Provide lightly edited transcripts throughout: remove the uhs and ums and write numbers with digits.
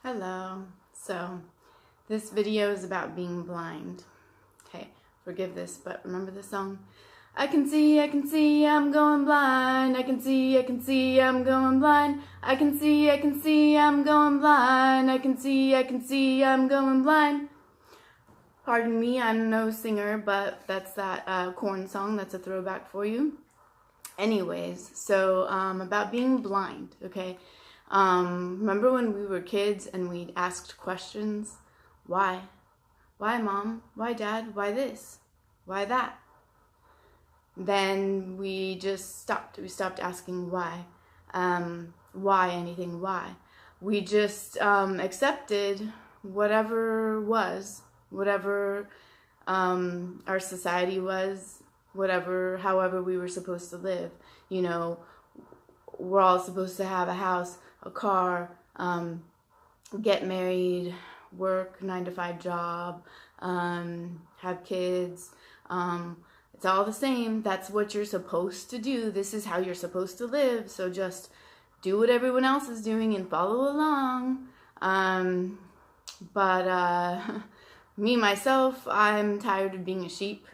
Hello. So, this video is about being blind. Okay, forgive this, but remember the song? I can see, I'm going blind. I can see, I'm going blind. I can see, I'm going blind. I can see, I'm going blind. Pardon me, I'm no singer, but that's that Korn song. That's a throwback for you. Anyways, so about being blind, okay? Remember when we were kids and we'd asked questions? Why? Why, Mom? Why, Dad? Why this? Why that? Then we just stopped. We stopped asking why. Why anything? Why? We just accepted whatever was, whatever our society was, however we were supposed to live. You know, we're all supposed to have a house, a car, get married, work 9-to-5 job, have kids. It's all the same. That's what you're supposed to do. This is how you're supposed to live. So just do what everyone else is doing and follow along. Me, myself, I'm tired of being a sheep.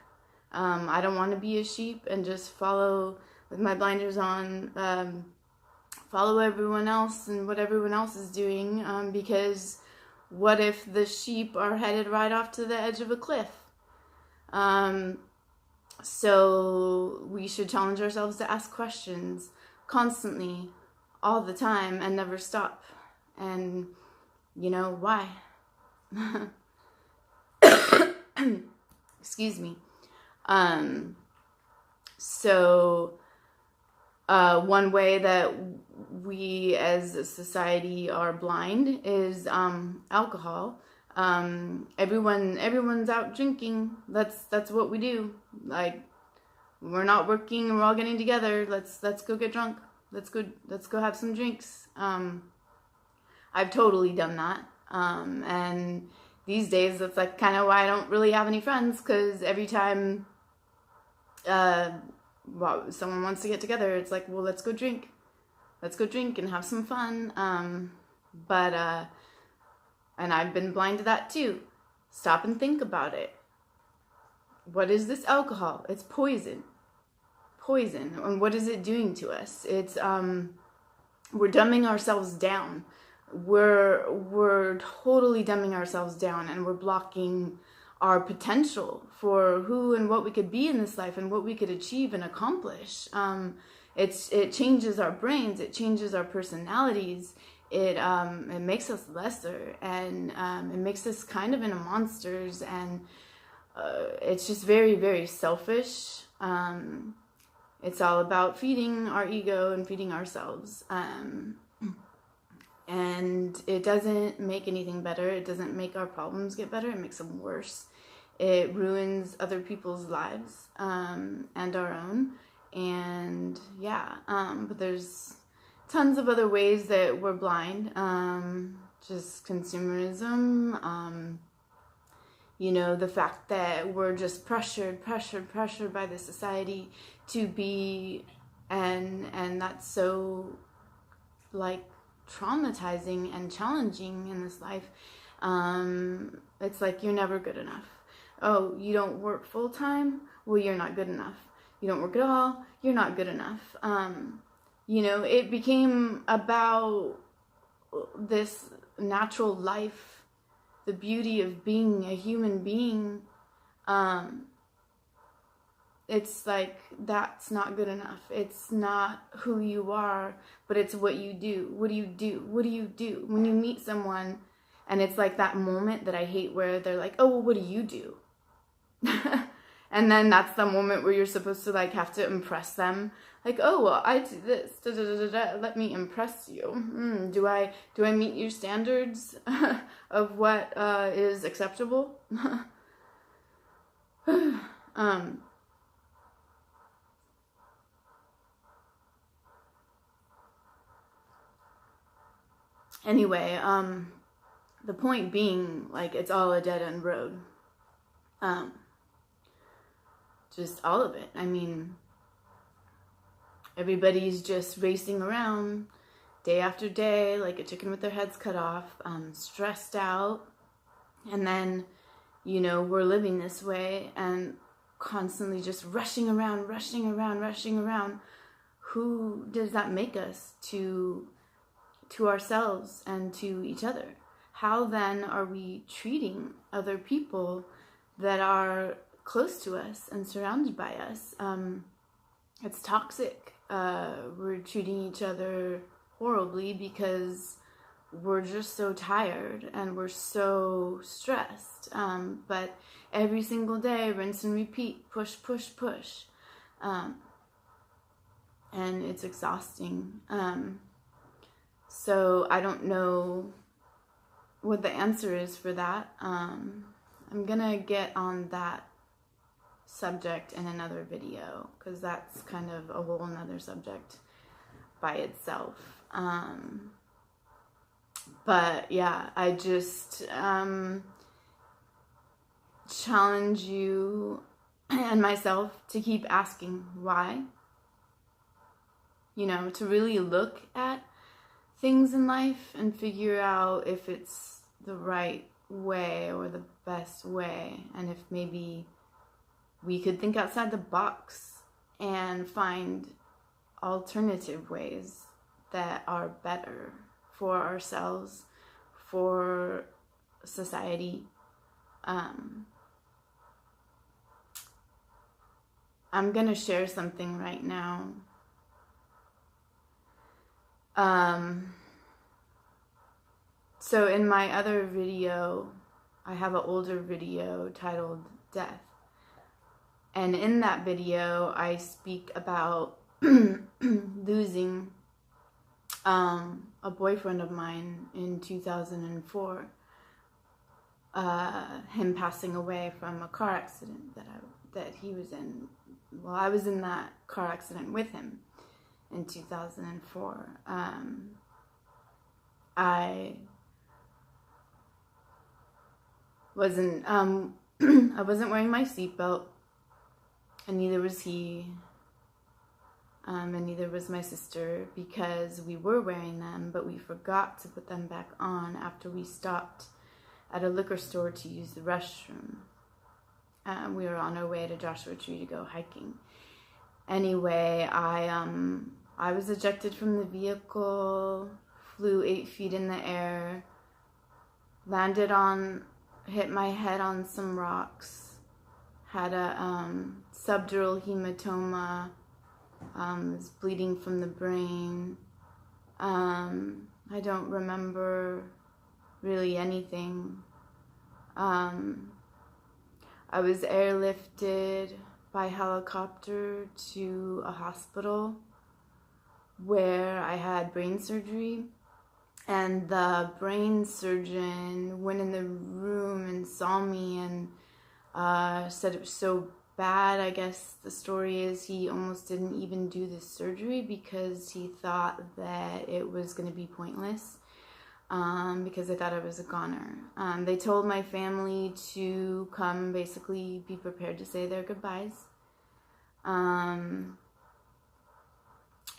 I don't want to be a sheep and just follow with my blinders on, follow everyone else and what everyone else is doing, because what if the sheep are headed right off to the edge of a cliff? So we should challenge ourselves to ask questions constantly, all the time, and never stop. And, you know, why? Excuse me. One way that we as a society are blind is alcohol. Everyone's out drinking. That's what we do. Like, we're not working, we're all getting together. Let's go get drunk. Let's go have some drinks. I've totally done that. And these days that's like kind of why I don't really have any friends, because every time someone wants to get together, it's like, well, let's go drink and have some fun. And I've been blind to that too. Stop and think about it. What is this alcohol? It's poison. And what is it doing to us? It's we're dumbing ourselves down. We're totally dumbing ourselves down, and we're blocking our potential for who and what we could be in this life and what we could achieve and accomplish. It changes our brains. It changes our personalities. It makes us lesser, and it makes us kind of into monsters, and it's just very, very selfish. It's all about feeding our ego and feeding ourselves. And it doesn't make anything better. It doesn't make our problems get better. It makes them worse. It ruins other people's lives, and our own. And yeah, but there's tons of other ways that we're blind. Just consumerism, you know, the fact that we're just pressured by the society to be, and that's so, like, traumatizing and challenging in this life. It's like, you're never good enough. Oh, you don't work full-time? Well, you're not good enough. You don't work at all? You're not good enough. You know, it became about this natural life, the beauty of being a human being. It's like, that's not good enough. It's not who you are, but it's what you do. What do you do? What do you do? When you meet someone, and it's like that moment that I hate where they're like, oh, well, what do you do? And then that's the moment where you're supposed to, like, have to impress them. Like, oh, well, I do this. Da, da, da, da, da. Let me impress you. Do I meet your standards of what is acceptable? Anyway, the point being, like, it's all a dead-end road. Just all of it. I mean, everybody's just racing around day after day, like a chicken with their heads cut off, stressed out. And then, you know, we're living this way and constantly just rushing around. Who does that make us to ourselves and to each other? How then are we treating other people that are close to us and surrounded by us? It's toxic. We're treating each other horribly because we're just so tired and we're so stressed. But every single day, rinse and repeat, push. And it's exhausting. So I don't know what the answer is for that. I'm gonna get on that subject in another video, because that's kind of a whole another subject by itself. But yeah, I just challenge you and myself to keep asking why. You know, to really look at things in life and figure out if it's the right way or the best way, and if maybe we could think outside the box and find alternative ways that are better for ourselves, for society. I'm gonna share something right now. So in my other video, I have an older video titled Death. And in that video, I speak about losing a boyfriend of mine in 2004. Him passing away from a car accident that he was in. Well, I was in that car accident with him in 2004. I wasn't I wasn't wearing my seatbelt, and neither was he, and neither was my sister, because we were wearing them, but we forgot to put them back on after we stopped at a liquor store to use the restroom. We were on our way to Joshua Tree to go hiking. Anyway, I was ejected from the vehicle, flew 8 feet in the air, hit my head on some rocks, had a subdural hematoma, was bleeding from the brain. I don't remember really anything. I was airlifted by helicopter to a hospital where I had brain surgery, and the brain surgeon went in the room and saw me and said it was so bad. I guess the story is he almost didn't even do the surgery because he thought that it was going to be pointless, because they thought I was a goner. They told my family to come, basically be prepared to say their goodbyes.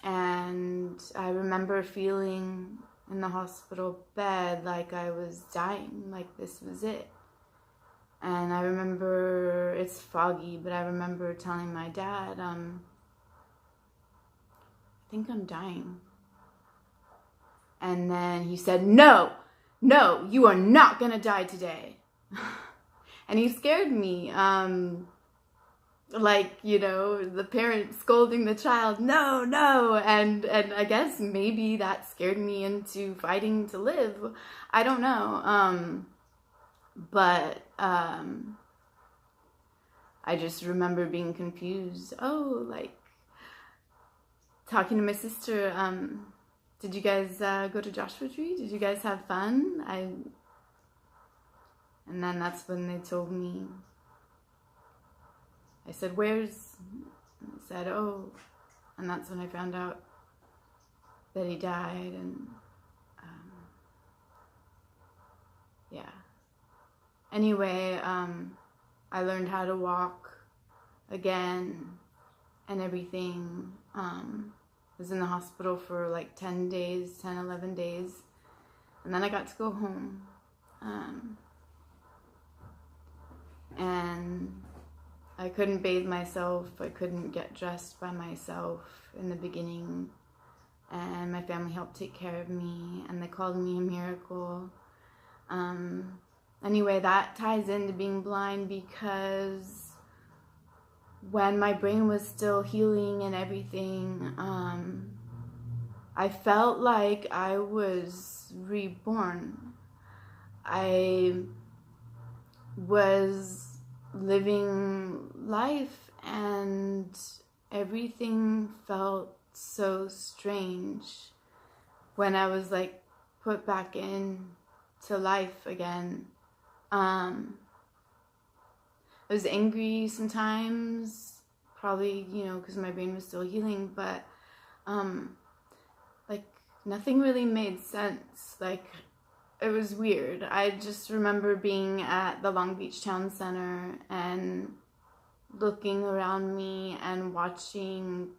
And I remember feeling in the hospital bed like I was dying, like this was it. And I remember, it's foggy, but I remember telling my dad, I think I'm dying. And then he said, no, you are not gonna die today. And he scared me, like, you know, the parent scolding the child, no, and I guess maybe that scared me into fighting to live. I don't know, but I just remember being confused. Oh, like, talking to my sister, did you guys go to Joshua Tree? Did you guys have fun? And then that's when they told me. I said, where's? And they said, oh. And that's when I found out that he died. And yeah. Anyway, I learned how to walk again and everything. was in the hospital for like 10 days, 10, 11 days. And then I got to go home. And I couldn't bathe myself. I couldn't get dressed by myself in the beginning. And my family helped take care of me. And they called me a miracle. Anyway, that ties into being blind because when my brain was still healing and everything, I felt like I was reborn. I was living life and everything felt so strange when I was like put back in to life again. I was angry sometimes, probably, because my brain was still healing, but like nothing really made sense. Like, it was weird. I just remember being at the Long Beach Town Center and looking around me and watching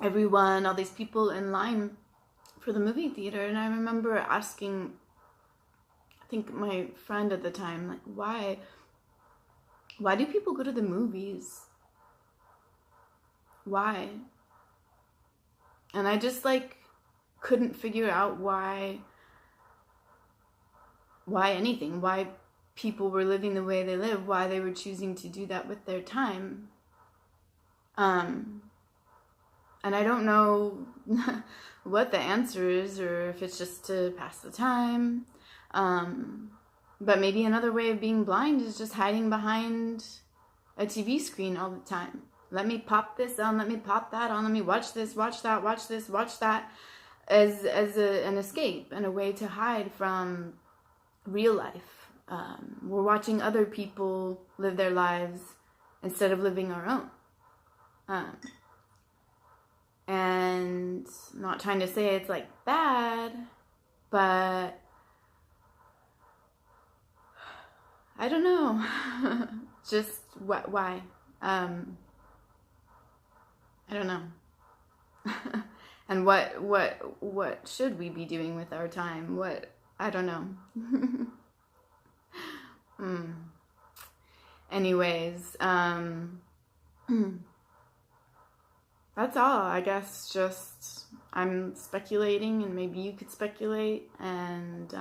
everyone, all these people in line for the movie theater. And I remember asking, I think my friend at the time, like, why do people go to the movies? Why? And I just like couldn't figure out why anything, why people were living the way they live, why they were choosing to do that with their time. And I don't know what the answer is, or if it's just to pass the time. But maybe another way of being blind is just hiding behind a TV screen all the time. Let me pop this on, let me pop that on, let me watch this, watch that, watch this, watch that, as an escape and a way to hide from real life. We're watching other people live their lives instead of living our own. And not trying to say it's like bad, but I don't know. Just why? I don't know. And what should we be doing with our time? I don't know. Anyways, that's all. I guess just I'm speculating, and maybe you could speculate, and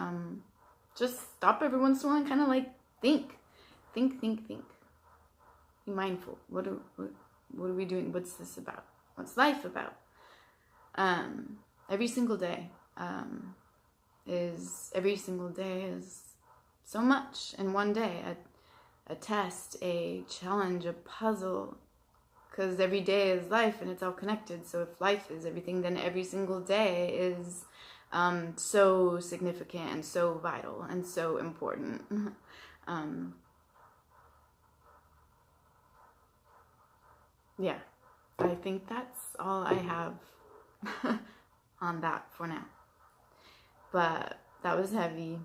just stop every once in a while and kind of like think. Be mindful. What are we doing? What's this about? What's life about? Every single day is so much in one day. A test, a challenge, a puzzle. Because every day is life and it's all connected. So if life is everything, then every single day is so significant and so vital and so important. Yeah, I think that's all I have on that for now. But that was heavy.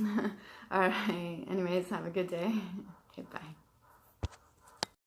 All right. Anyways, have a good day. Okay, bye.